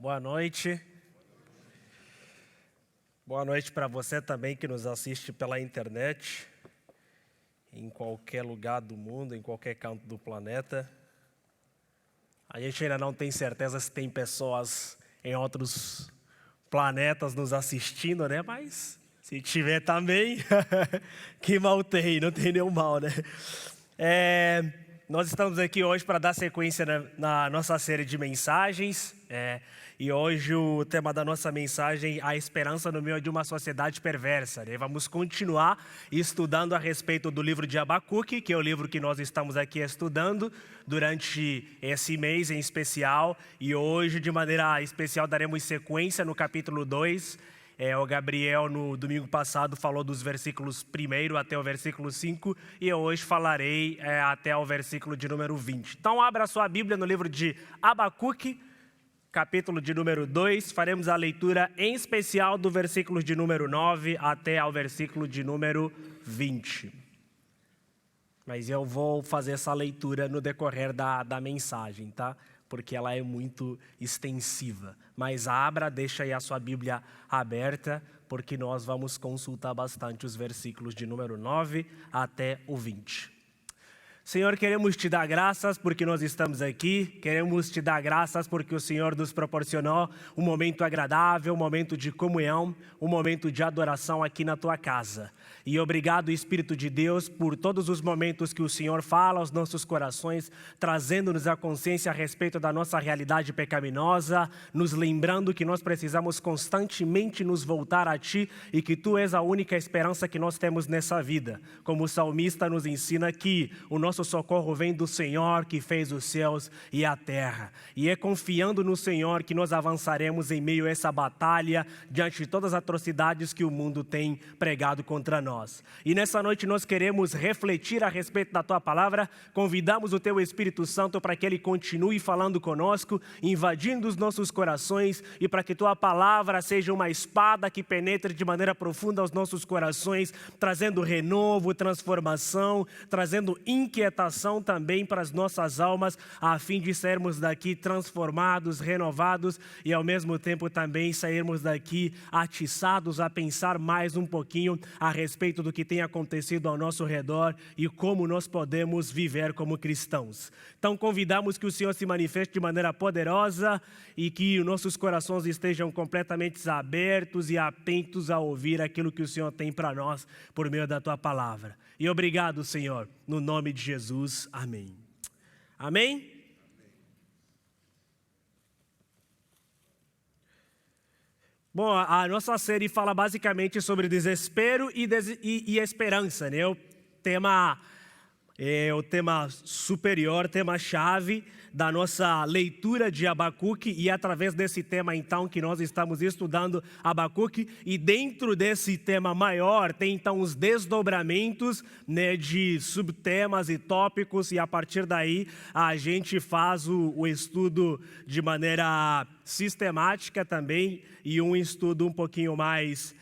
Boa noite. Boa noite para você também que nos assiste pela internet, em qualquer lugar do mundo, em qualquer canto do planeta. A gente ainda não tem certeza se tem pessoas em outros planetas nos assistindo, né? Mas se tiver também, que mal tem, não tem nenhum mal, né? Nós estamos aqui hoje para dar sequência na nossa série de mensagens. E hoje o tema da nossa mensagem é a esperança no meio de uma sociedade perversa, né? Vamos continuar estudando a respeito do livro de Abacuque, que é o livro que nós estamos aqui estudando durante esse mês em especial. E hoje, de maneira especial, daremos sequência no capítulo 2. O Gabriel, no domingo passado, falou dos versículos 1 até o versículo 5, e eu hoje falarei até o versículo de número 20. Então, abra sua Bíblia no livro de Abacuque, capítulo de número 2, faremos a leitura em especial do versículo de número 9 até ao versículo de número 20. Mas eu vou fazer essa leitura no decorrer da mensagem, tá? Porque ela é muito extensiva. Mas deixa aí a sua Bíblia aberta, porque nós vamos consultar bastante os versículos de número 9 até o 20. Senhor, queremos te dar graças porque nós estamos aqui, queremos te dar graças porque o Senhor nos proporcionou um momento agradável, um momento de comunhão, um momento de adoração aqui na tua casa. E obrigado, Espírito de Deus, por todos os momentos que o Senhor fala aos nossos corações, trazendo-nos a consciência a respeito da nossa realidade pecaminosa, nos lembrando que nós precisamos constantemente nos voltar a Ti e que Tu és a única esperança que nós temos nessa vida. Como o salmista nos ensina que o nosso socorro vem do Senhor que fez os céus e a terra. E é confiando no Senhor que nós avançaremos em meio a essa batalha, diante de todas as atrocidades que o mundo tem pregado contra nós. E nessa noite nós queremos refletir a respeito da Tua palavra, convidamos o Teu Espírito Santo para que Ele continue falando conosco, invadindo os nossos corações e para que Tua palavra seja uma espada que penetre de maneira profunda aos nossos corações, trazendo renovo, transformação, trazendo inquietação também para as nossas almas, a fim de sairmos daqui transformados, renovados e ao mesmo tempo também sairmos daqui atiçados a pensar mais um pouquinho a respeito do que tem acontecido ao nosso redor e como nós podemos viver como cristãos. Então convidamos que o Senhor se manifeste de maneira poderosa e que os nossos corações estejam completamente abertos e atentos a ouvir aquilo que o Senhor tem para nós por meio da Tua palavra. E obrigado, Senhor, no nome de Jesus. Amém. Amém? Bom, a nossa série fala basicamente sobre desespero e esperança, né? O tema superior, tema-chave da nossa leitura de Abacuque, e é através desse tema então que nós estamos estudando Abacuque, e dentro desse tema maior tem então os desdobramentos, né, de subtemas e tópicos, e a partir daí a gente faz o estudo de maneira sistemática também, e um estudo um pouquinho mais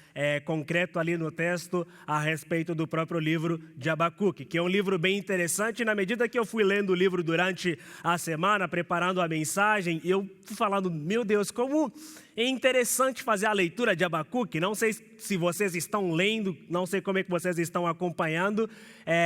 concreto ali no texto a respeito do próprio livro de Abacuque, que é um livro bem interessante. Na medida que eu fui lendo o livro durante a semana, preparando a mensagem, eu fui falando, meu Deus, como é interessante fazer a leitura de Abacuque. Não sei se vocês estão lendo, não sei como é que vocês estão acompanhando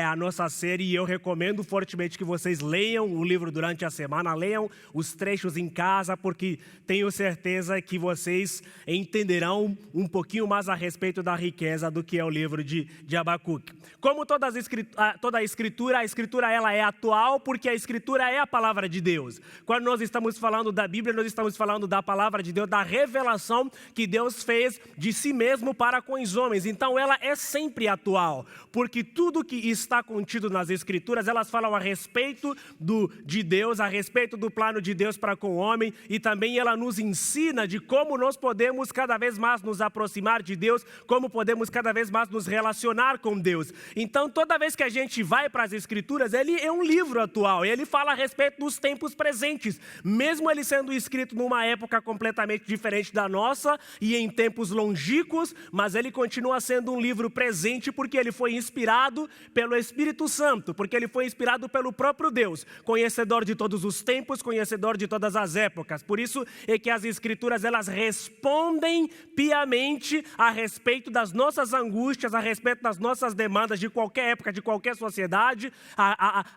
a nossa série, e eu recomendo fortemente que vocês leiam o livro durante a semana, leiam os trechos em casa, porque tenho certeza que vocês entenderão um pouquinho mais a respeito da riqueza do que é o livro de Abacuque. Como toda a Escritura ela é atual, porque a Escritura é a palavra de Deus. Quando nós estamos falando da Bíblia, nós estamos falando da palavra de Deus, da revelação que Deus fez de si mesmo para com os homens. Então ela é sempre atual, porque tudo que está contido nas Escrituras, elas falam a respeito de Deus, a respeito do plano de Deus para com o homem, e também ela nos ensina de como nós podemos cada vez mais nos aproximar de Deus, como podemos cada vez mais nos relacionar com Deus. Então toda vez que a gente vai para as Escrituras, ele é um livro atual, ele fala a respeito dos tempos presentes, mesmo ele sendo escrito numa época completamente diferente da nossa e em tempos longínquos, mas ele continua sendo um livro presente porque ele foi inspirado pelo Espírito Santo, porque ele foi inspirado pelo próprio Deus, conhecedor de todos os tempos, conhecedor de todas as épocas. Por isso é que as Escrituras, elas respondem piamente a respeito das nossas angústias, a respeito das nossas demandas de qualquer época, de qualquer sociedade.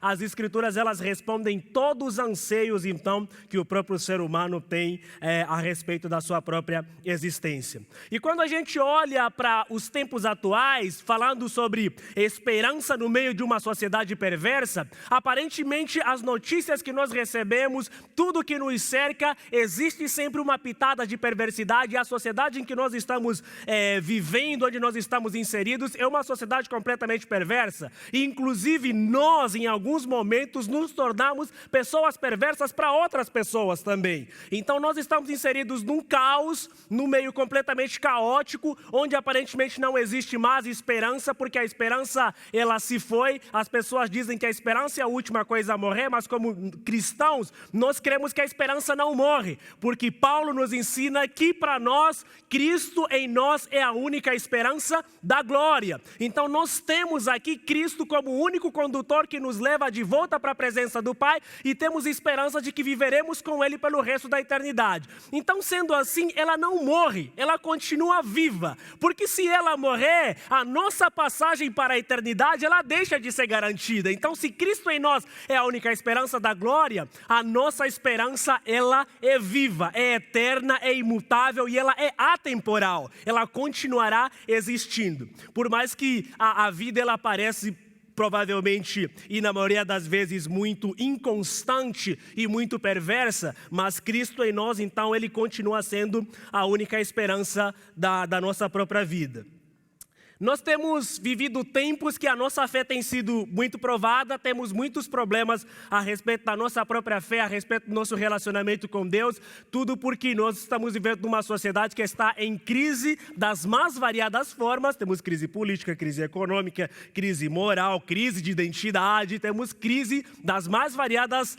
As Escrituras, elas respondem todos os anseios, então, que o próprio ser humano tem a respeito da sua própria existência. E quando a gente olha para os tempos atuais, falando sobre esperança no meio de uma sociedade perversa, aparentemente as notícias que nós recebemos, tudo que nos cerca, existe sempre uma pitada de perversidade. E a sociedade em que nós estamos vivendo, onde nós estamos inseridos, é uma sociedade completamente perversa. E, inclusive, nós, em alguns momentos, nos tornamos pessoas perversas para outras pessoas também. Então, nós estamos inseridos num caos, num meio completamente caótico, onde aparentemente não existe mais esperança, porque a esperança, ela se foi. As pessoas dizem que a esperança é a última coisa a morrer, mas como cristãos, nós cremos que a esperança não morre, porque Paulo nos ensina que para nós, Cristo em nós é a única esperança da glória. Então nós temos aqui Cristo como o único condutor que nos leva de volta para a presença do Pai, e temos esperança de que viveremos com Ele pelo resto da eternidade. Então, sendo assim, ela não morre, ela continua viva, porque se ela morrer, a nossa passagem para a eternidade, ela deixa de ser garantida. Então, se Cristo em nós é a única esperança da glória, a nossa esperança, ela é viva, é eterna, é imutável e ela é atemporal. Ela continuará existindo. Por mais que a vida, ela parece provavelmente, e na maioria das vezes, muito inconstante e muito perversa, mas Cristo em nós, então, ele continua sendo a única esperança da nossa própria vida. Nós temos vivido tempos que a nossa fé tem sido muito provada, temos muitos problemas a respeito da nossa própria fé, a respeito do nosso relacionamento com Deus, tudo porque nós estamos vivendo numa sociedade que está em crise das mais variadas formas. Temos crise política, crise econômica, crise moral, crise de identidade, temos crise das mais variadas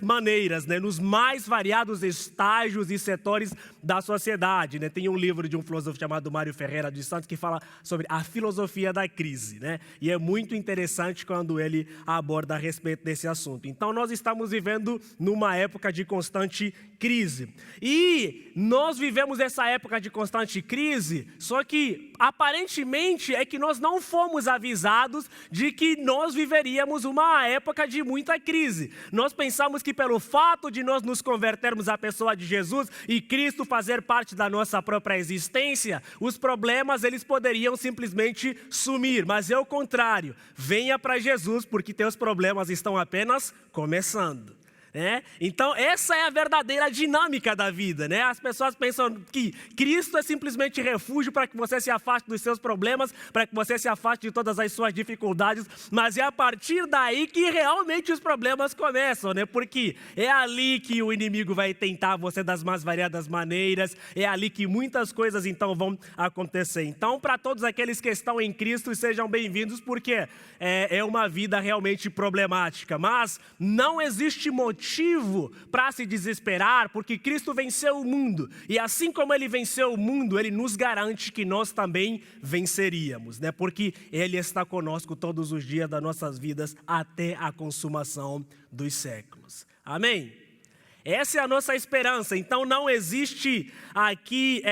maneiras, né? Nos mais variados estágios e setores da sociedade, né? Tem um livro de um filósofo chamado Mário Ferreira dos Santos que fala sobre a filosofia da crise, né? E é muito interessante quando ele aborda a respeito desse assunto. Então, nós estamos vivendo numa época de constante crise. E nós vivemos essa época de constante crise, só que aparentemente é que nós não fomos avisados de que nós viveríamos uma época de muita crise. Nós pensamos que pelo fato de nós nos convertermos à pessoa de Jesus e Cristo fazer parte da nossa própria existência, os problemas, eles poderiam simplesmente sumir, mas é o contrário. Venha para Jesus, porque teus problemas estão apenas começando. Então essa é a verdadeira dinâmica da vida, né? As pessoas pensam que Cristo é simplesmente refúgio para que você se afaste dos seus problemas, para que você se afaste de todas as suas dificuldades, mas é a partir daí que realmente os problemas começam, né? Porque é ali que o inimigo vai tentar você das mais variadas maneiras, é ali que muitas coisas então vão acontecer. Então, para todos aqueles que estão em Cristo, sejam bem-vindos, porque é uma vida realmente problemática, mas não existe motivo para se desesperar, porque Cristo venceu o mundo, e assim como Ele venceu o mundo, Ele nos garante que nós também venceríamos, né? Porque Ele está conosco todos os dias das nossas vidas até a consumação dos séculos. Amém? Essa é a nossa esperança. Então não existe aqui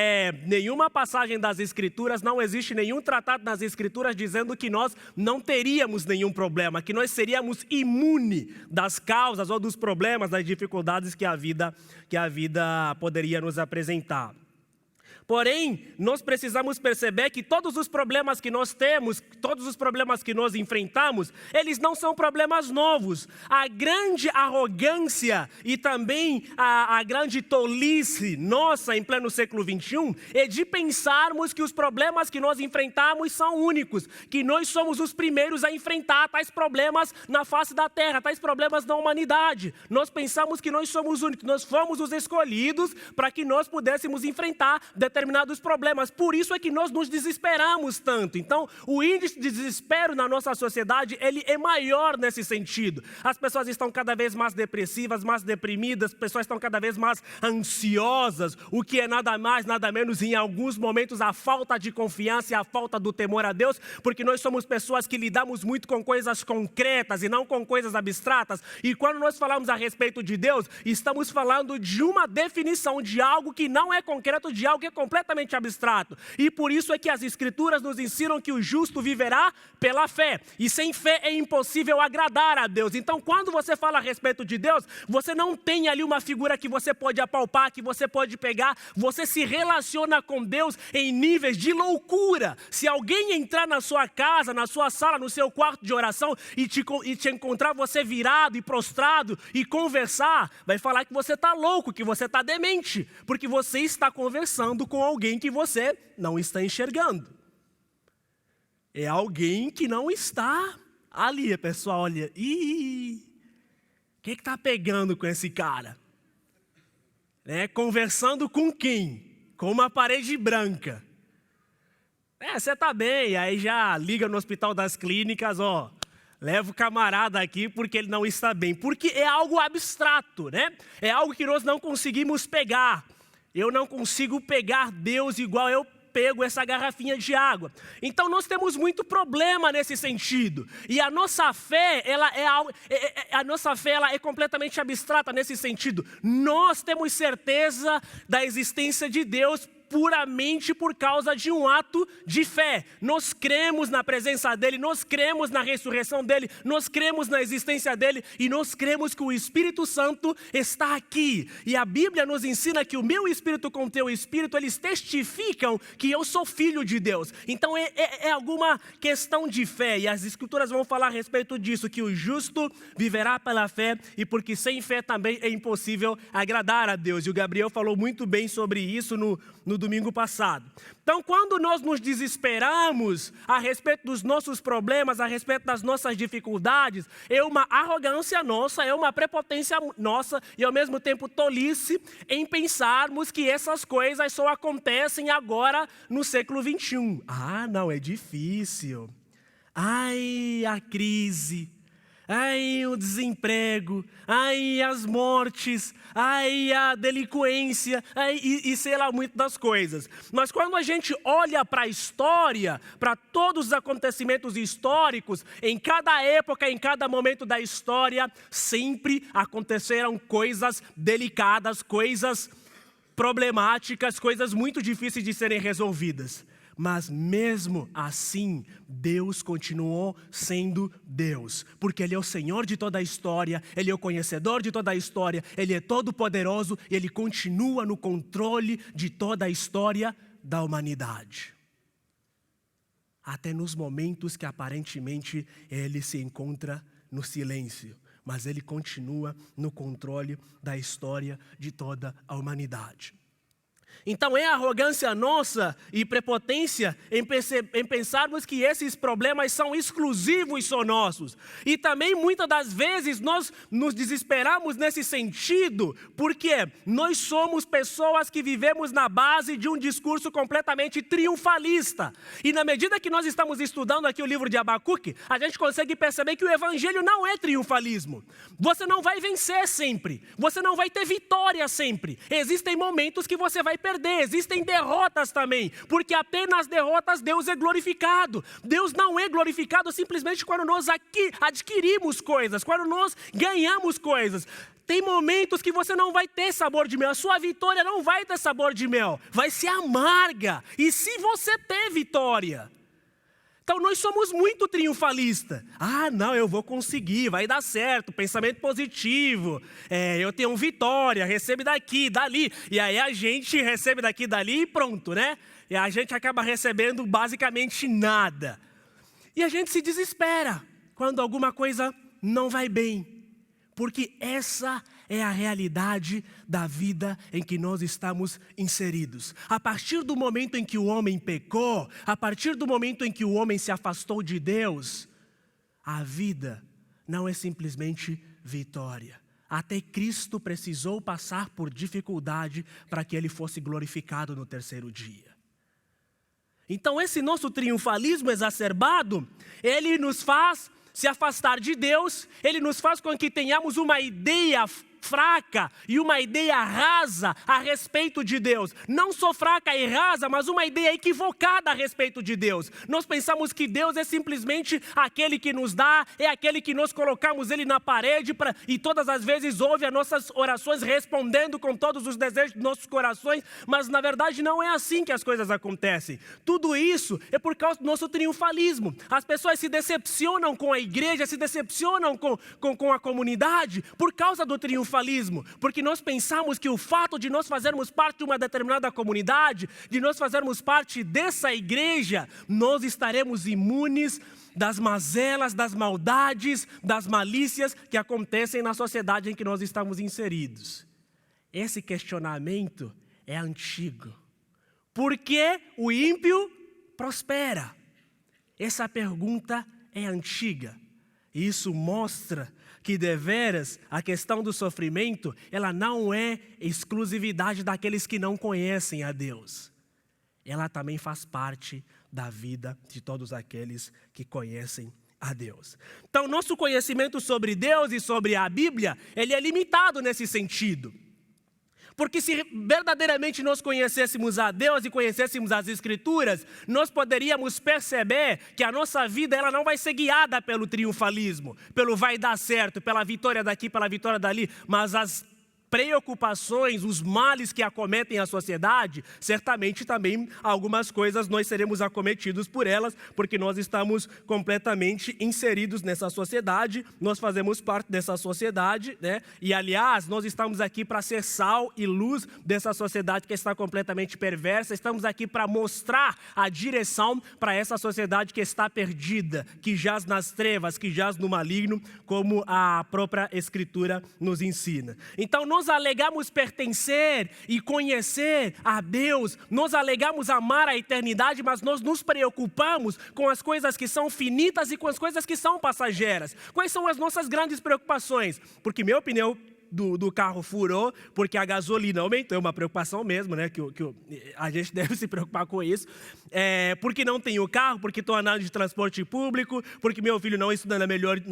nenhuma passagem das Escrituras, não existe nenhum tratado nas Escrituras dizendo que nós não teríamos nenhum problema, que nós seríamos imunes das causas ou dos problemas, das dificuldades que a vida poderia nos apresentar. Porém, nós precisamos perceber que todos os problemas que nós temos, todos os problemas que nós enfrentamos, eles não são problemas novos. A grande arrogância e também a grande tolice nossa em pleno século XXI é de pensarmos que os problemas que nós enfrentamos são únicos, que nós somos os primeiros a enfrentar tais problemas na face da terra, tais problemas da humanidade. Nós pensamos que nós somos únicos, nós fomos os escolhidos para que nós pudéssemos enfrentar determinados problemas. Por isso é que nós nos desesperamos tanto. Então, o índice de desespero na nossa sociedade, ele é maior nesse sentido. As pessoas estão cada vez mais depressivas, mais deprimidas, as pessoas estão cada vez mais ansiosas, o que é nada mais, nada menos, em alguns momentos, a falta de confiança e a falta do temor a Deus, porque nós somos pessoas que lidamos muito com coisas concretas e não com coisas abstratas. E quando nós falamos a respeito de Deus, estamos falando de uma definição de algo que não é concreto, de algo que é completamente abstrato. E por isso é que as Escrituras nos ensinam que o justo viverá pela fé. E sem fé é impossível agradar a Deus. Então, quando você fala a respeito de Deus, você não tem ali uma figura que você pode apalpar, que você pode pegar. Você se relaciona com Deus em níveis de loucura. Se alguém entrar na sua casa, na sua sala, no seu quarto de oração e te encontrar você virado e prostrado e conversar, vai falar que você está louco, que você está demente, porque você está conversando com alguém que você não está enxergando. É alguém que não está ali, pessoal, olha, o que está pegando com esse cara? Conversando com quem? Com uma parede branca. Você está bem, aí já liga no Hospital das Clínicas, leva o camarada aqui porque ele não está bem. Porque é algo abstrato, né? É algo que nós não conseguimos pegar. Eu não consigo pegar Deus igual eu pego essa garrafinha de água. Então nós temos muito problema nesse sentido. E a nossa fé, ela é completamente abstrata nesse sentido. Nós temos certeza da existência de Deus puramente por causa de um ato de fé. Nós cremos na presença dEle, nós cremos na ressurreição dEle, nós cremos na existência dEle e nós cremos que o Espírito Santo está aqui. E a Bíblia nos ensina que o meu Espírito com o teu Espírito, eles testificam que eu sou filho de Deus. Então é alguma questão de fé e as Escrituras vão falar a respeito disso, que o justo viverá pela fé e porque sem fé também é impossível agradar a Deus. E o Gabriel falou muito bem sobre isso no domingo passado. Então, quando nós nos desesperamos a respeito dos nossos problemas, a respeito das nossas dificuldades, é uma arrogância nossa, é uma prepotência nossa e ao mesmo tempo tolice em pensarmos que essas coisas só acontecem agora no século 21. Não, é difícil. Ai, a crise. Ai, o desemprego, ai, as mortes, ai, a delinquência, ai, e sei lá, muito das coisas. Mas quando a gente olha para a história, para todos os acontecimentos históricos, em cada época, em cada momento da história, sempre aconteceram coisas delicadas, coisas problemáticas, coisas muito difíceis de serem resolvidas. Mas mesmo assim, Deus continuou sendo Deus, porque Ele é o Senhor de toda a história, Ele é o conhecedor de toda a história, Ele é todo poderoso e Ele continua no controle de toda a história da humanidade. Até nos momentos que aparentemente Ele se encontra no silêncio, mas Ele continua no controle da história de toda a humanidade. Então é arrogância nossa e prepotência em pensarmos que esses problemas são exclusivos só nossos. E também muitas das vezes nós nos desesperamos nesse sentido, porque nós somos pessoas que vivemos na base de um discurso completamente triunfalista. E na medida que nós estamos estudando aqui o livro de Abacuque, a gente consegue perceber que o evangelho não é triunfalismo. Você não vai vencer sempre, você não vai ter vitória sempre. Existem momentos que você vai perder, existem derrotas também, porque apenas derrotas Deus é glorificado. Deus não é glorificado simplesmente quando nós adquirimos coisas, quando nós ganhamos coisas. Tem momentos que você não vai ter sabor de mel, a sua vitória não vai ter sabor de mel, vai ser amarga. E se você ter vitória? Então nós somos muito triunfalistas. Não, eu vou conseguir, vai dar certo, pensamento positivo, eu tenho vitória, recebe daqui, dali. E aí a gente recebe daqui, dali e pronto, né? E a gente acaba recebendo basicamente nada. E a gente se desespera quando alguma coisa não vai bem. Porque essa é a realidade da vida em que nós estamos inseridos. A partir do momento em que o homem pecou, a partir do momento em que o homem se afastou de Deus, a vida não é simplesmente vitória. Até Cristo precisou passar por dificuldade para que Ele fosse glorificado no terceiro dia. Então esse nosso triunfalismo exacerbado, ele nos faz se afastar de Deus, ele nos faz com que tenhamos uma ideia fraca e uma ideia rasa a respeito de Deus. Não só fraca e rasa, mas uma ideia equivocada a respeito de Deus. Nós pensamos que Deus é simplesmente aquele que nos dá, é aquele que nós colocamos Ele na parede e todas as vezes ouve as nossas orações respondendo com todos os desejos dos nossos corações, mas na verdade não é assim que as coisas acontecem. Tudo isso é por causa do nosso triunfalismo. As pessoas se decepcionam com a igreja, se decepcionam com a comunidade por causa do triunfalismo. Porque nós pensamos que o fato de nós fazermos parte de uma determinada comunidade, de nós fazermos parte dessa igreja, nós estaremos imunes das mazelas, das maldades, das malícias que acontecem na sociedade em que nós estamos inseridos. Esse questionamento é antigo. Por que o ímpio prospera? Essa pergunta é antiga. E isso mostra que deveras a questão do sofrimento, ela não é exclusividade daqueles que não conhecem a Deus. Ela também faz parte da vida de todos aqueles que conhecem a Deus. Então, nosso conhecimento sobre Deus e sobre a Bíblia, ele é limitado nesse sentido. Porque se verdadeiramente nós conhecêssemos a Deus e conhecêssemos as Escrituras, nós poderíamos perceber que a nossa vida ela não vai ser guiada pelo triunfalismo, pelo vai dar certo, pela vitória daqui, pela vitória dali, mas as preocupações, os males que acometem a sociedade, certamente também algumas coisas nós seremos acometidos por elas, porque nós estamos completamente inseridos nessa sociedade, nós fazemos parte dessa sociedade, né? E aliás, nós estamos aqui para ser sal e luz dessa sociedade que está completamente perversa, estamos aqui para mostrar a direção para essa sociedade que está perdida, que jaz nas trevas, que jaz no maligno, como a própria Escritura nos ensina. Então, nós alegamos pertencer e conhecer a Deus, nós alegamos amar a eternidade, mas nós nos preocupamos com as coisas que são finitas e com as coisas que são passageiras. Quais são as nossas grandes preocupações? Porque meu pneu do carro furou, porque a gasolina aumentou, é uma preocupação mesmo, né? Que a gente deve se preocupar com isso. Porque não tenho carro, porque estou andando de transporte público, porque meu filho não estuda na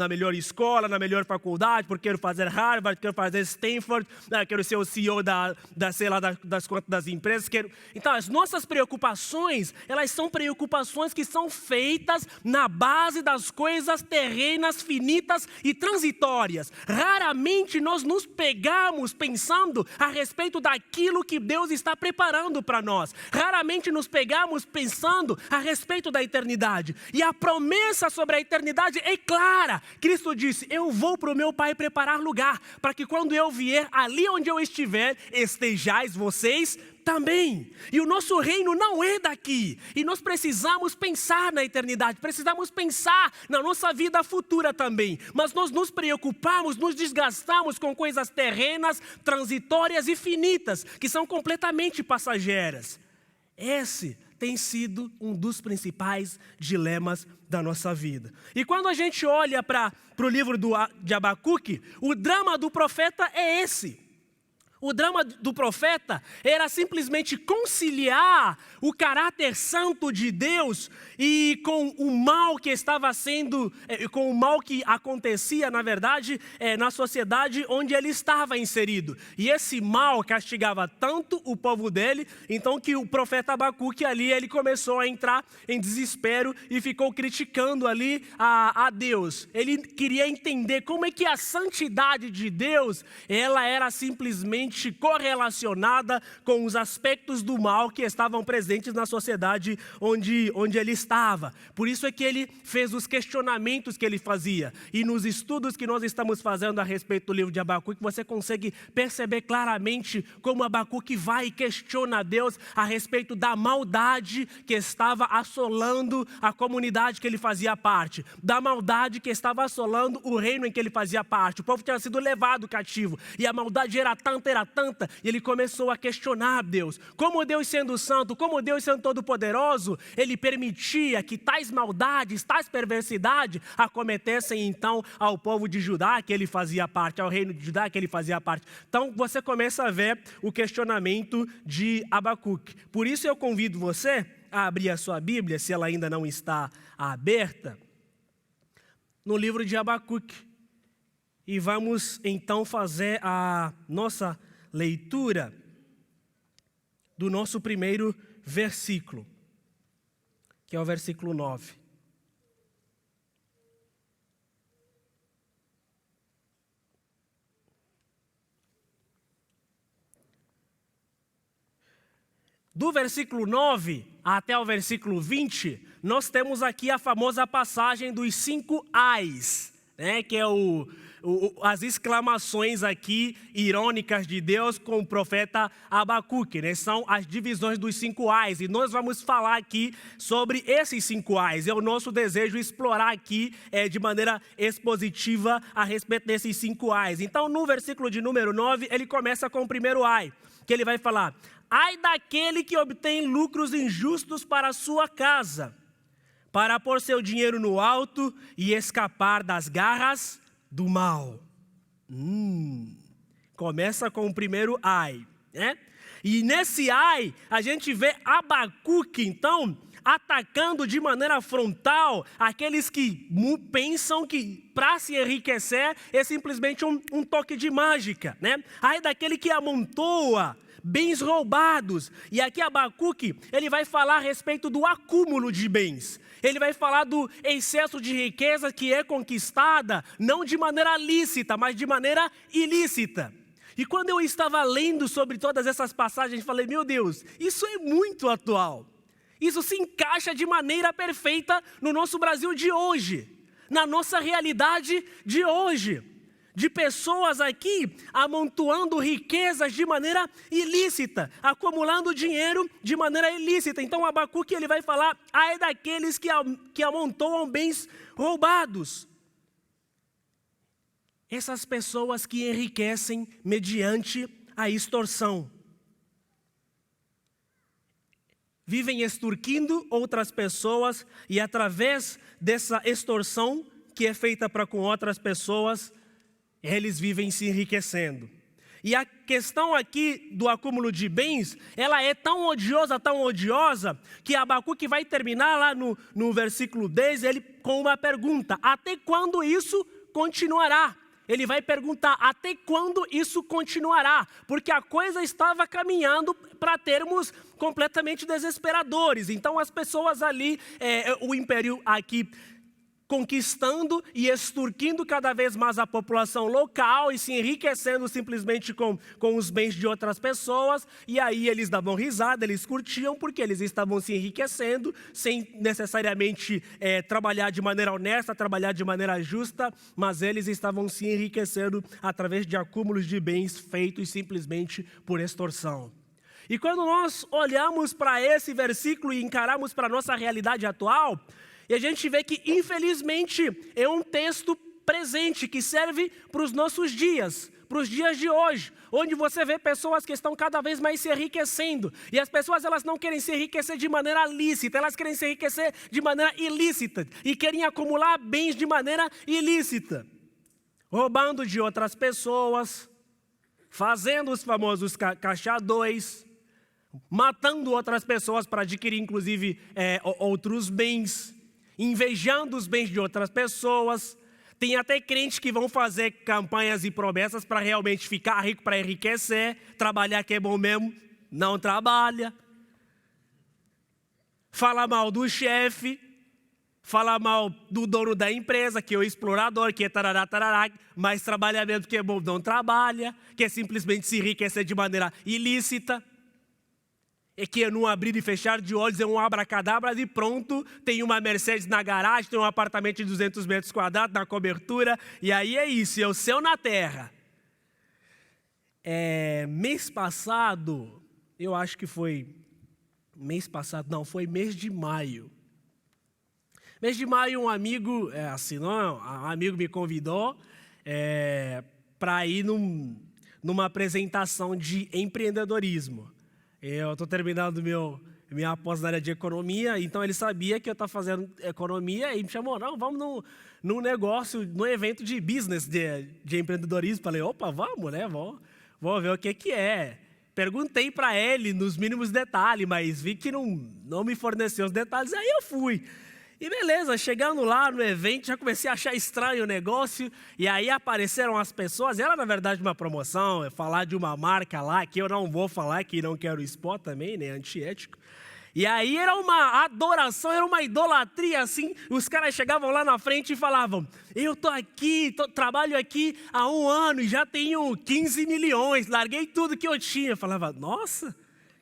melhor escola, na melhor faculdade, porque quero fazer Harvard, quero fazer Stanford, quero ser o CEO das contas das empresas. Então, as nossas preocupações, elas são preocupações que são feitas na base das coisas terrenas, finitas e transitórias. Raramente nós nos pegamos pensando a respeito daquilo que Deus está preparando para nós. Raramente nos pegamos pensando a respeito da eternidade. E a promessa sobre a eternidade é clara. Cristo disse, eu vou para o meu Pai preparar lugar, para que quando eu vier, ali onde eu estiver, estejais vocês também. E o nosso reino não é daqui. E nós precisamos pensar na eternidade, precisamos pensar na nossa vida futura também. Mas nós nos preocupamos, nos desgastamos com coisas terrenas, transitórias e finitas, que são completamente passageiras. Esse tem sido um dos principais dilemas da nossa vida. E quando a gente olha para o livro de Abacuque, o drama do profeta é esse. O drama do profeta era simplesmente conciliar o caráter santo de Deus e com o mal que estava sendo, com o mal que acontecia, na verdade, na sociedade onde ele estava inserido. E esse mal castigava tanto o povo dele, então que o profeta Abacuque ali, ele começou a entrar em desespero e ficou criticando ali a Deus. Ele queria entender como é que a santidade de Deus, ela era simplesmente correlacionada com os aspectos do mal que estavam presentes na sociedade onde ele estava. Por isso é que ele fez os questionamentos que ele fazia. E nos estudos que nós estamos fazendo a respeito do livro de Abacuque, você consegue perceber claramente como Abacuque vai e questiona a Deus a respeito da maldade que estava assolando a comunidade que ele fazia parte, da maldade que estava assolando o reino em que ele fazia parte. O povo tinha sido levado cativo e a maldade era tanta era tanta, e ele começou a questionar Deus. Como Deus sendo santo, como Deus sendo todo-poderoso, ele permitia que tais maldades, tais perversidades acometessem então ao povo de Judá, que ele fazia parte, ao reino de Judá, que ele fazia parte. Então você começa a ver o questionamento de Abacuque. Por isso eu convido você a abrir a sua Bíblia, se ela ainda não está aberta, no livro de Abacuque. E vamos então fazer a nossa leitura do nosso primeiro versículo, que é o versículo 9. Do versículo 9 até o versículo 20, nós temos aqui a famosa passagem dos 5 ais, né, que é as exclamações aqui irônicas de Deus com o profeta Abacuque, né? São as divisões dos 5 ais, e nós vamos falar aqui sobre esses 5 ais. É o nosso desejo explorar aqui de maneira expositiva a respeito desses 5 ais. Então, no versículo de número 9, ele começa com o primeiro ai, que ele vai falar: ai daquele que obtém lucros injustos para a sua casa, para pôr seu dinheiro no alto e escapar das garras do mal. Começa com o primeiro ai, né? E nesse ai, a gente vê Abacuque, então, atacando de maneira frontal aqueles que pensam que para se enriquecer é simplesmente um toque de mágica, né? Ai daquele que amontoa bens roubados. E aqui Abacuque, ele vai falar a respeito do acúmulo de bens. Ele vai falar do excesso de riqueza que é conquistada, não de maneira lícita, mas de maneira ilícita. E quando eu estava lendo sobre todas essas passagens, falei, meu Deus, isso é muito atual. Isso se encaixa de maneira perfeita no nosso Brasil de hoje, na nossa realidade de hoje. De pessoas aqui amontoando riquezas de maneira ilícita, acumulando dinheiro de maneira ilícita. Então Abacuque ele vai falar, ai daqueles que amontoam bens roubados. Essas pessoas que enriquecem mediante a extorsão. Vivem extorquindo outras pessoas e através dessa extorsão que é feita para com outras pessoas, eles vivem se enriquecendo. E a questão aqui do acúmulo de bens, ela é tão odiosa, que Abacuque vai terminar lá no versículo 10, ele com uma pergunta: até quando isso continuará? Ele vai perguntar, até quando isso continuará? Porque a coisa estava caminhando para termos completamente desesperadores. Então as pessoas ali, o império aqui, conquistando e extorquindo cada vez mais a população local e se enriquecendo simplesmente com os bens de outras pessoas. E aí eles davam risada, eles curtiam, porque eles estavam se enriquecendo sem necessariamente trabalhar de maneira honesta, trabalhar de maneira justa, mas eles estavam se enriquecendo através de acúmulos de bens feitos simplesmente por extorsão. E quando nós olhamos para esse versículo e encaramos para a nossa realidade atual, e a gente vê que, infelizmente, é um texto presente que serve para os nossos dias, para os dias de hoje, onde você vê pessoas que estão cada vez mais se enriquecendo. E as pessoas, elas não querem se enriquecer de maneira lícita, elas querem se enriquecer de maneira ilícita e querem acumular bens de maneira ilícita, roubando de outras pessoas, fazendo os famosos caixa 2, matando outras pessoas para adquirir, inclusive, outros bens, invejando os bens de outras pessoas. Tem até crentes que vão fazer campanhas e promessas para realmente ficar rico, para enriquecer, trabalhar que é bom mesmo, não trabalha. Fala mal do chefe, fala mal do dono da empresa, que é o explorador, que é tarará, tarará, mas trabalha mesmo que é bom, não trabalha, quer simplesmente se enriquecer de maneira ilícita. É que é num abrir e fechar de olhos, é um abracadabra e pronto, tem uma Mercedes na garagem, tem um apartamento de 200 metros quadrados na cobertura, e aí é isso, é o céu na terra. Mês passado, eu acho que foi foi mês de maio. Mês de maio um amigo, um amigo me convidou para ir num numa apresentação de empreendedorismo. Eu estou terminando minha pós na área de economia, então ele sabia que eu estava fazendo economia e me chamou, não, vamos num negócio, num evento de business, de empreendedorismo. Falei, opa, vamos, né, vamos ver o que é. Perguntei para ele nos mínimos detalhes, mas vi que não me forneceu os detalhes, aí eu fui. E beleza, chegando lá no evento, já comecei a achar estranho o negócio, e aí apareceram as pessoas, era na verdade uma promoção, falar de uma marca lá, que eu não vou falar, que não quero expor também, né, antiético. E aí era uma adoração, era uma idolatria, assim, os caras chegavam lá na frente e falavam, eu tô aqui, trabalho aqui há 1 ano e já tenho 15 milhões, larguei tudo que eu tinha. Eu falava, nossa,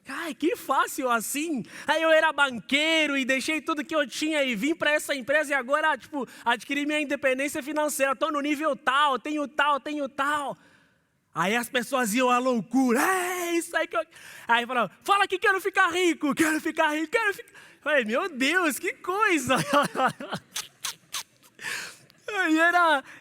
ai, que fácil assim. Aí eu era banqueiro e deixei tudo que eu tinha e vim para essa empresa e agora, adquiri minha independência financeira, estou no nível tal, tenho tal. Aí as pessoas iam à loucura, isso aí que eu... Aí falavam, fala que quero ficar rico. Falei, meu Deus, que coisa.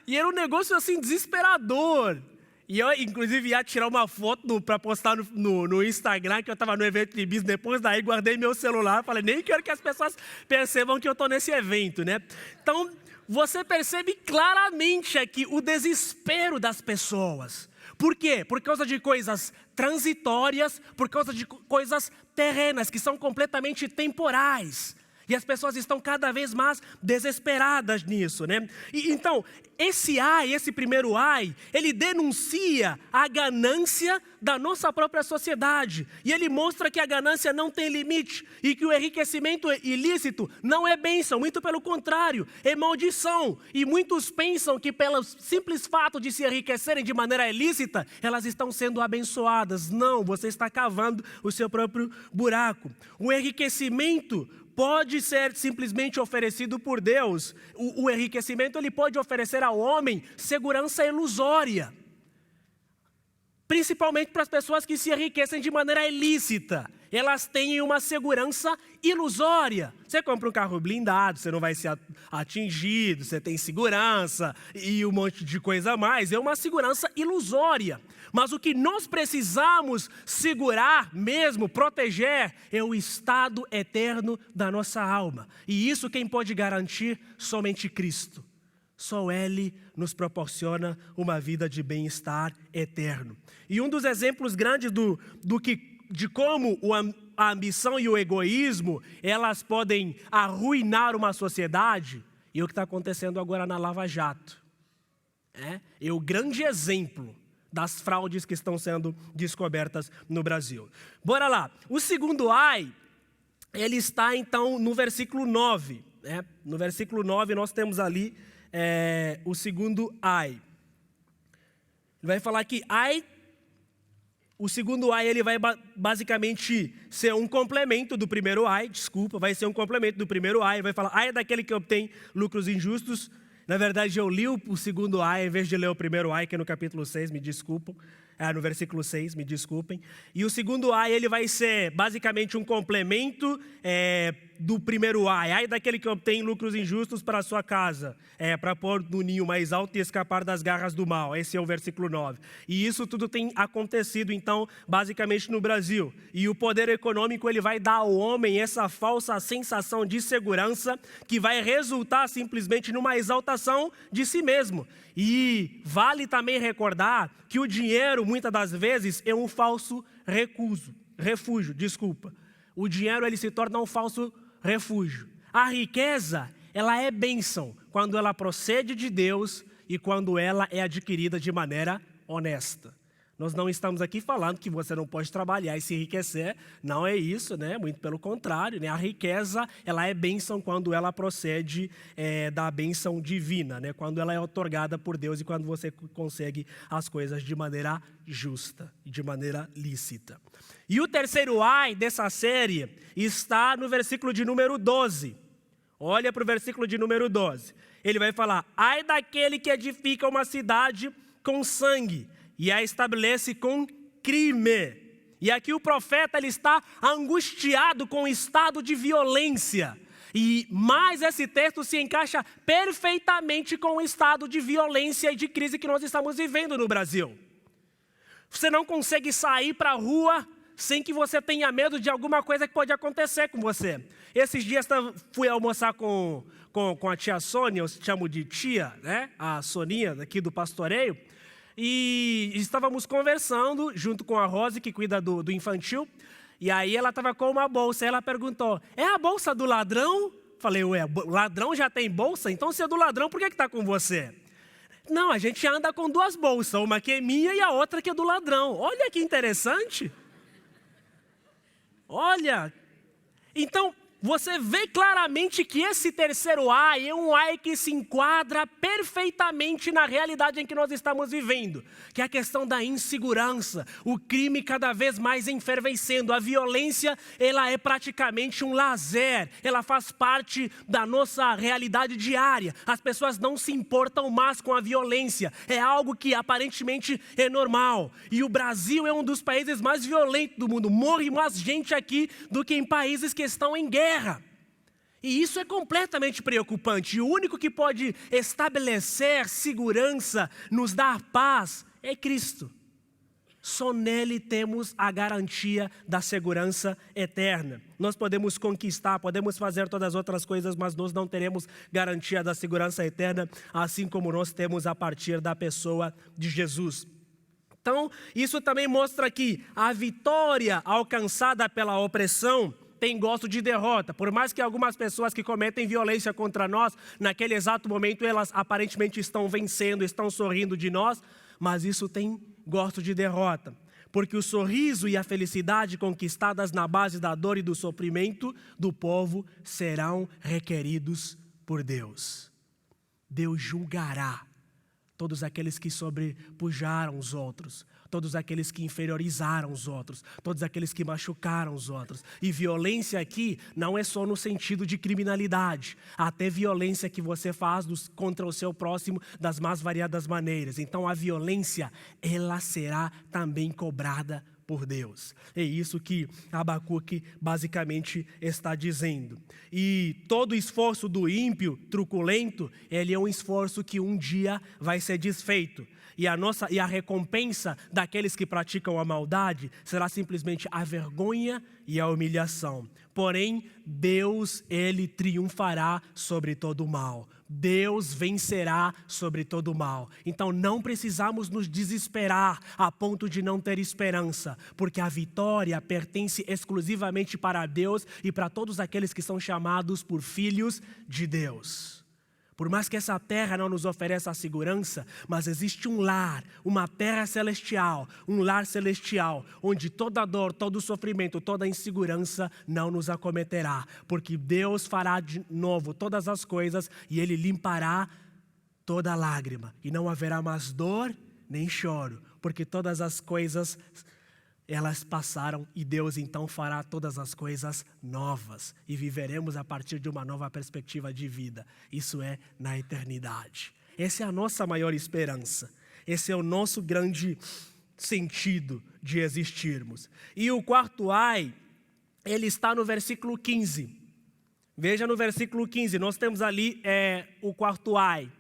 E era um negócio assim desesperador. E eu, inclusive, ia tirar uma foto para postar no Instagram, que eu estava no evento de business. Depois daí, guardei meu celular. Falei, nem quero que as pessoas percebam que eu estou nesse evento, né? Então, você percebe claramente aqui o desespero das pessoas. Por quê? Por causa de coisas transitórias, por causa de coisas terrenas, que são completamente temporais. E as pessoas estão cada vez mais desesperadas nisso, né? E, então, esse primeiro ai, ele denuncia a ganância da nossa própria sociedade. E ele mostra que a ganância não tem limite e que o enriquecimento ilícito não é bênção, muito pelo contrário, é maldição. E muitos pensam que pelo simples fato de se enriquecerem de maneira ilícita, elas estão sendo abençoadas. Não, você está cavando o seu próprio buraco. O enriquecimento pode ser simplesmente oferecido por Deus. O enriquecimento ele pode oferecer ao homem segurança ilusória. Principalmente para as pessoas que se enriquecem de maneira ilícita. Elas têm uma segurança ilusória. Você compra um carro blindado, você não vai ser atingido, você tem segurança e um monte de coisa a mais. É uma segurança ilusória. Mas o que nós precisamos segurar mesmo, proteger, é o estado eterno da nossa alma. E isso quem pode garantir? Somente Cristo. Só Ele nos proporciona uma vida de bem-estar eterno. E um dos exemplos grandes de como a ambição e o egoísmo, elas podem arruinar uma sociedade, e o que está acontecendo agora na Lava Jato. É o grande exemplo das fraudes que estão sendo descobertas no Brasil. Bora lá. O segundo ai, ele está então no versículo 9. Né? No versículo 9 nós temos ali o segundo ai. Ele vai falar que o segundo ai ele vai basicamente ser um complemento do primeiro ai, vai ser um complemento do primeiro ai, vai falar, ai é daquele que obtém lucros injustos. Na verdade, eu li o segundo ai, em vez de ler o primeiro ai, que é no capítulo 6, me desculpam. No versículo 6, me desculpem. E o segundo ai, ele vai ser basicamente um complemento do primeiro ai. Ai daquele que obtém lucros injustos para a sua casa, para pôr no ninho mais alto e escapar das garras do mal. Esse é o versículo 9. E isso tudo tem acontecido, então, basicamente no Brasil. E o poder econômico, ele vai dar ao homem essa falsa sensação de segurança que vai resultar simplesmente numa exaltação de si mesmo. E vale também recordar que o dinheiro, muitas das vezes, é um falso refúgio. O dinheiro, ele se torna um falso refúgio. A riqueza, ela é bênção quando ela procede de Deus e quando ela é adquirida de maneira honesta. Nós não estamos aqui falando que você não pode trabalhar e se enriquecer, não é isso, né? Muito pelo contrário, né? A riqueza, ela é bênção quando ela procede da bênção divina, né? Quando ela é otorgada por Deus e quando você consegue as coisas de maneira justa e de maneira lícita. E o terceiro ai dessa série está no versículo de número 12. Olha para o versículo de número 12. Ele vai falar, ai daquele que edifica uma cidade com sangue, e a estabelece com crime. E aqui o profeta ele está angustiado com o estado de violência. Mas esse texto se encaixa perfeitamente com o estado de violência e de crise que nós estamos vivendo no Brasil. Você não consegue sair para a rua sem que você tenha medo de alguma coisa que pode acontecer com você. Esses dias fui almoçar com a tia Sônia, eu chamo de tia, né? A Soninha, daqui do pastoreio. E estávamos conversando junto com a Rose, que cuida do infantil. E aí ela estava com uma bolsa. E ela perguntou, é a bolsa do ladrão? Falei, ué, ladrão já tem bolsa? Então se é do ladrão, por que está com você? Não, a gente anda com duas bolsas. Uma que é minha e a outra que é do ladrão. Olha que interessante. Olha, então você vê claramente que esse terceiro ai é um ai que se enquadra perfeitamente na realidade em que nós estamos vivendo, que é a questão da insegurança, o crime cada vez mais enfervescendo, a violência, ela é praticamente um lazer, ela faz parte da nossa realidade diária, as pessoas não se importam mais com a violência, é algo que aparentemente é normal, e o Brasil é um dos países mais violentos do mundo, morre mais gente aqui do que em países que estão em guerra. E isso é completamente preocupante. E o único que pode estabelecer segurança, nos dar paz, é Cristo. Só nele temos a garantia da segurança eterna. Nós podemos conquistar, podemos fazer todas as outras coisas, mas nós não teremos garantia da segurança eterna, assim como nós temos a partir da pessoa de Jesus. Então, isso também mostra que a vitória alcançada pela opressão tem gosto de derrota. Por mais que algumas pessoas que cometem violência contra nós, naquele exato momento elas aparentemente estão vencendo, estão sorrindo de nós, mas isso tem gosto de derrota. Porque o sorriso e a felicidade conquistadas na base da dor e do sofrimento do povo serão requeridos por Deus. Deus julgará todos aqueles que sobrepujaram os outros, todos aqueles que inferiorizaram os outros, todos aqueles que machucaram os outros. E violência aqui não é só no sentido de criminalidade, até violência que você faz contra o seu próximo das mais variadas maneiras. Então a violência, ela será também cobrada por Deus. É isso que Abacuque basicamente está dizendo. E todo esforço do ímpio, truculento, ele é um esforço que um dia vai ser desfeito. E a recompensa daqueles que praticam a maldade será simplesmente a vergonha e a humilhação. Porém, Deus, ele triunfará sobre todo o mal. Deus vencerá sobre todo o mal. Então não precisamos nos desesperar a ponto de não ter esperança, porque a vitória pertence exclusivamente para Deus e para todos aqueles que são chamados por filhos de Deus. Por mais que essa terra não nos ofereça a segurança, mas existe um lar, uma terra celestial, um lar celestial, onde toda dor, todo sofrimento, toda insegurança não nos acometerá, porque Deus fará de novo todas as coisas e Ele limpará toda lágrima, e não haverá mais dor nem choro, porque todas as coisas elas passaram e Deus então fará todas as coisas novas e viveremos a partir de uma nova perspectiva de vida. Isso é na eternidade. Essa é a nossa maior esperança. Esse é o nosso grande sentido de existirmos. E o quarto ai, ele está no versículo 15. Veja no versículo 15, nós temos ali o quarto ai,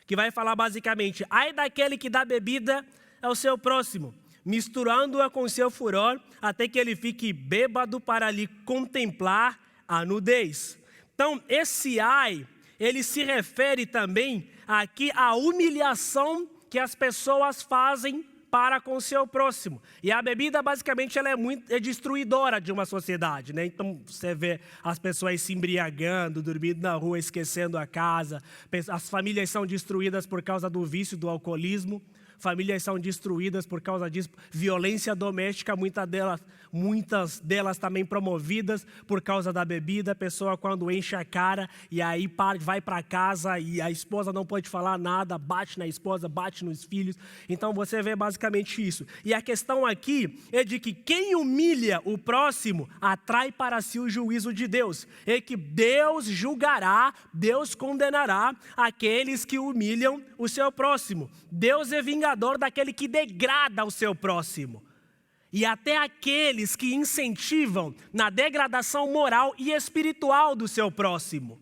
que vai falar basicamente: ai daquele que dá bebida ao seu próximo, misturando-a com seu furor, até que ele fique bêbado para lhe contemplar a nudez. Então, esse ai, ele se refere também aqui à humilhação que as pessoas fazem para com o seu próximo. E a bebida, basicamente, ela é destruidora de uma sociedade, né? Então, você vê as pessoas se embriagando, dormindo na rua, esquecendo a casa. As famílias são destruídas por causa do vício, do alcoolismo. Famílias são destruídas por causa disso, violência doméstica, muitas delas também promovidas por causa da bebida. A pessoa quando enche a cara e aí vai para casa e a esposa não pode falar nada, bate na esposa, bate nos filhos. Então você vê basicamente isso. E a questão aqui é de que quem humilha o próximo atrai para si o juízo de Deus. É que Deus julgará, Deus condenará aqueles que humilham o seu próximo. Deus é vingador daquele que degrada o seu próximo. E até aqueles que incentivam na degradação moral e espiritual do seu próximo.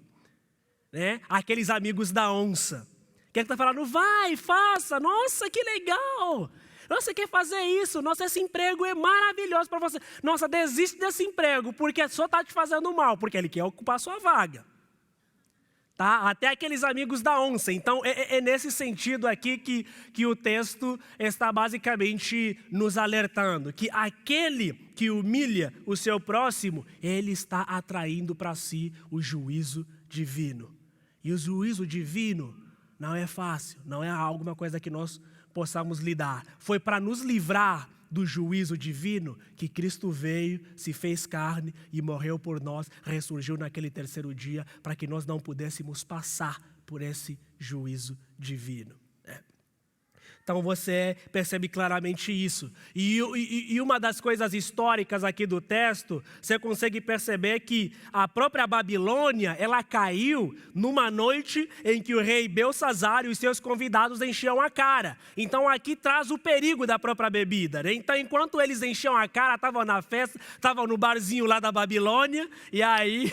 Né? Aqueles amigos da onça. Que está falando, vai, faça, nossa, que legal. Nossa, você quer fazer isso? Nossa, esse emprego é maravilhoso para você. Nossa, desiste desse emprego, porque só está te fazendo mal, porque ele quer ocupar a sua vaga. Tá? Até aqueles amigos da onça. Então, é nesse sentido aqui que o texto está basicamente nos alertando. Que aquele que humilha o seu próximo, ele está atraindo para si o juízo divino. E o juízo divino não é fácil, não é alguma coisa que nós possamos lidar. Foi para nos livrar do juízo divino que Cristo veio, se fez carne e morreu por nós, ressurgiu naquele terceiro dia, para que nós não pudéssemos passar por esse juízo divino. Então você percebe claramente isso. E uma das coisas históricas aqui do texto, você consegue perceber que a própria Babilônia, ela caiu numa noite em que o rei Belsazar e os seus convidados enchiam a cara. Então aqui traz o perigo da própria bebida, né? Então enquanto eles enchiam a cara, estavam na festa, estavam no barzinho lá da Babilônia, e aí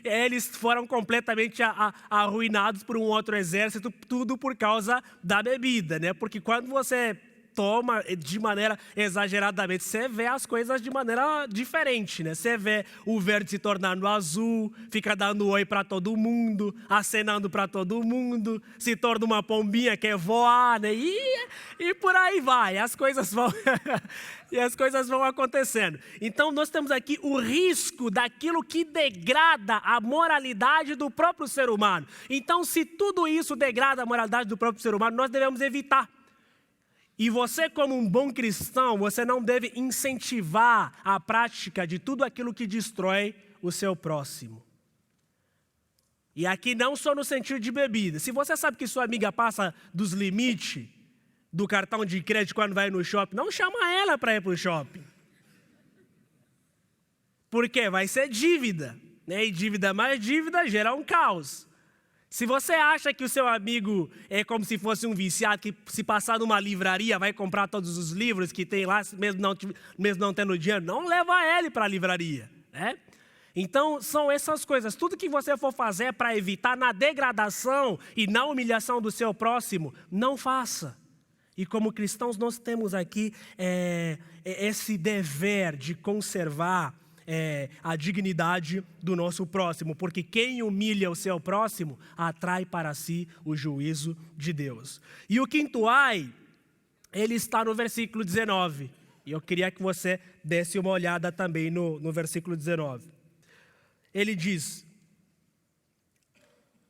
eles foram completamente arruinados por um outro exército, tudo por causa da bebida, né? Porque quando você toma de maneira exageradamente, você vê as coisas de maneira diferente, né? Você vê o verde se tornando azul, fica dando oi para todo mundo, acenando para todo mundo, se torna uma pombinha, quer voar, né? E por aí vai, as coisas vão e as coisas vão acontecendo. Então nós temos aqui o risco daquilo que degrada a moralidade do próprio ser humano. Então se tudo isso degrada a moralidade do próprio ser humano, nós devemos evitar. E você, como um bom cristão, você não deve incentivar a prática de tudo aquilo que destrói o seu próximo. E aqui não só no sentido de bebida. Se você sabe que sua amiga passa dos limites do cartão de crédito quando vai no shopping, não chama ela para ir para o shopping. Porque vai ser dívida, né? E dívida mais dívida gera um caos. Se você acha que o seu amigo é como se fosse um viciado, que se passar numa livraria vai comprar todos os livros que tem lá, mesmo não tendo dinheiro, não leva ele para a livraria, né? Então, são essas coisas. Tudo que você for fazer para evitar na degradação e na humilhação do seu próximo, não faça. E como cristãos, nós temos aqui esse dever de conservar a dignidade do nosso próximo, porque quem humilha o seu próximo atrai para si o juízo de Deus. E o quinto ai, ele está no versículo 19, e eu queria que você desse uma olhada também no versículo 19. Ele diz: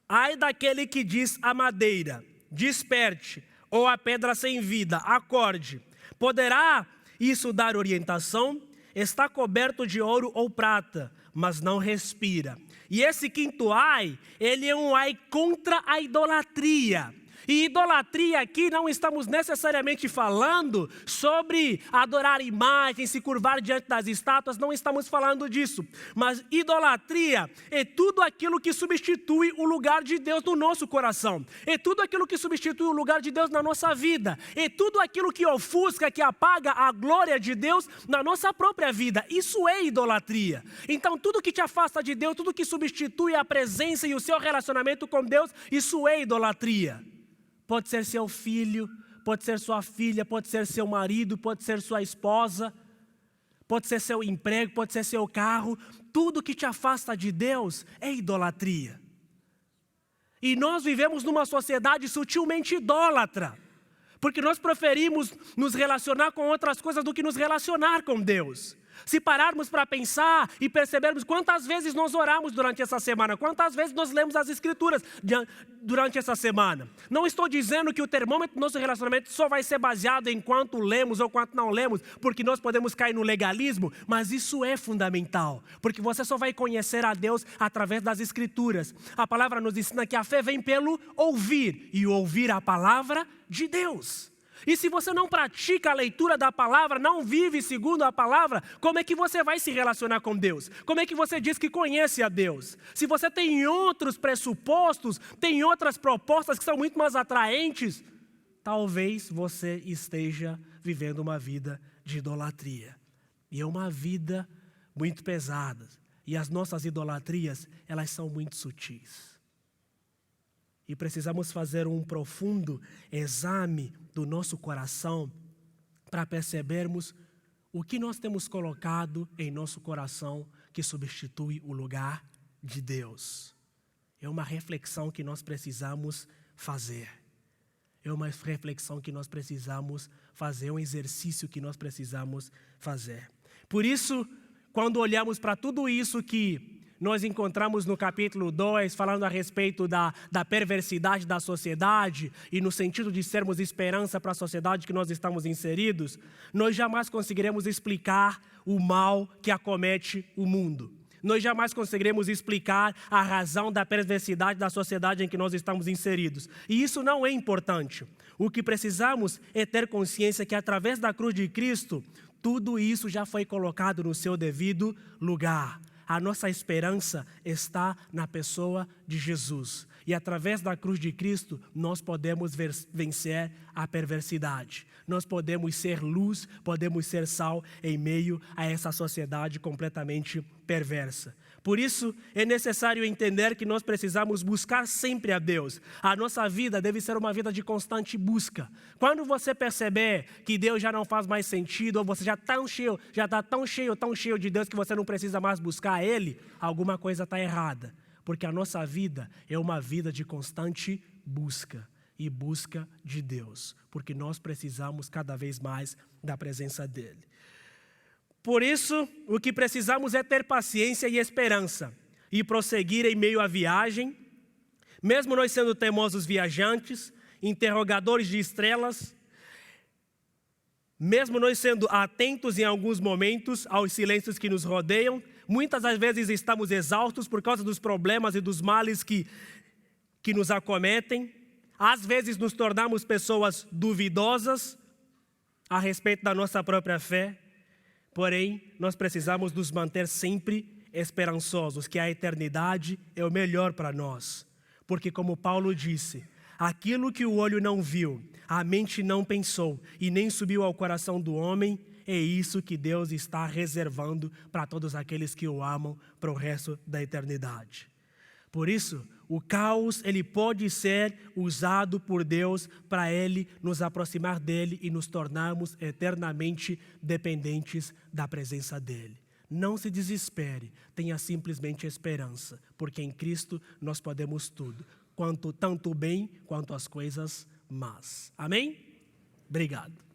ai daquele que diz à madeira, desperte, ou à pedra sem vida, acorde, poderá isso dar orientação? Está coberto de ouro ou prata, mas não respira. E esse quinto ai, ele é um ai contra a idolatria. E idolatria aqui não estamos necessariamente falando sobre adorar imagens, se curvar diante das estátuas, não estamos falando disso. Mas idolatria é tudo aquilo que substitui o lugar de Deus no nosso coração. É tudo aquilo que substitui o lugar de Deus na nossa vida. É tudo aquilo que ofusca, que apaga a glória de Deus na nossa própria vida. Isso é idolatria. Então tudo que te afasta de Deus, tudo que substitui a presença e o seu relacionamento com Deus, isso é idolatria. Pode ser seu filho, pode ser sua filha, pode ser seu marido, pode ser sua esposa, pode ser seu emprego, pode ser seu carro. Tudo que te afasta de Deus é idolatria. E nós vivemos numa sociedade sutilmente idólatra, porque nós preferimos nos relacionar com outras coisas do que nos relacionar com Deus. Se pararmos para pensar e percebermos quantas vezes nós oramos durante essa semana, quantas vezes nós lemos as Escrituras durante essa semana. Não estou dizendo que o termômetro do nosso relacionamento só vai ser baseado em quanto lemos ou quanto não lemos, porque nós podemos cair no legalismo, mas isso é fundamental, porque você só vai conhecer a Deus através das Escrituras. A palavra nos ensina que a fé vem pelo ouvir, e ouvir a palavra de Deus. E se você não pratica a leitura da palavra, não vive segundo a palavra, como é que você vai se relacionar com Deus? Como é que você diz que conhece a Deus? Se você tem outros pressupostos, tem outras propostas que são muito mais atraentes, talvez você esteja vivendo uma vida de idolatria. E é uma vida muito pesada. E as nossas idolatrias, elas são muito sutis. E precisamos fazer um profundo exame do nosso coração para percebermos o que nós temos colocado em nosso coração que substitui o lugar de Deus. É uma reflexão que nós precisamos fazer. É uma reflexão que nós precisamos fazer, um exercício que nós precisamos fazer. Por isso, quando olhamos para tudo isso que nós encontramos no capítulo 2, falando a respeito da perversidade da sociedade e no sentido de sermos esperança para a sociedade que nós estamos inseridos, nós jamais conseguiremos explicar o mal que acomete o mundo. Nós jamais conseguiremos explicar a razão da perversidade da sociedade em que nós estamos inseridos. E isso não é importante. O que precisamos é ter consciência que através da cruz de Cristo, tudo isso já foi colocado no seu devido lugar. A nossa esperança está na pessoa de Jesus. E através da cruz de Cristo, nós podemos vencer a perversidade. Nós podemos ser luz, podemos ser sal em meio a essa sociedade completamente perversa. Por isso, é necessário entender que nós precisamos buscar sempre a Deus. A nossa vida deve ser uma vida de constante busca. Quando você perceber que Deus já não faz mais sentido, ou você já está tão cheio de Deus que você não precisa mais buscar Ele, alguma coisa está errada. Porque a nossa vida é uma vida de constante busca e busca de Deus. Porque nós precisamos cada vez mais da presença dEle. Por isso, o que precisamos é ter paciência e esperança e prosseguir em meio à viagem, mesmo nós sendo teimosos viajantes, interrogadores de estrelas, mesmo nós sendo atentos em alguns momentos aos silêncios que nos rodeiam, muitas das vezes estamos exaustos por causa dos problemas e dos males que nos acometem. Às vezes nos tornamos pessoas duvidosas a respeito da nossa própria fé. Porém, nós precisamos nos manter sempre esperançosos, que a eternidade é o melhor para nós. Porque como Paulo disse, aquilo que o olho não viu, a mente não pensou e nem subiu ao coração do homem, é isso que Deus está reservando para todos aqueles que o amam para o resto da eternidade. Por isso, o caos ele pode ser usado por Deus para Ele nos aproximar dEle e nos tornarmos eternamente dependentes da presença dEle. Não se desespere, tenha simplesmente esperança, porque em Cristo nós podemos tudo, tanto o bem quanto as coisas más. Amém? Obrigado.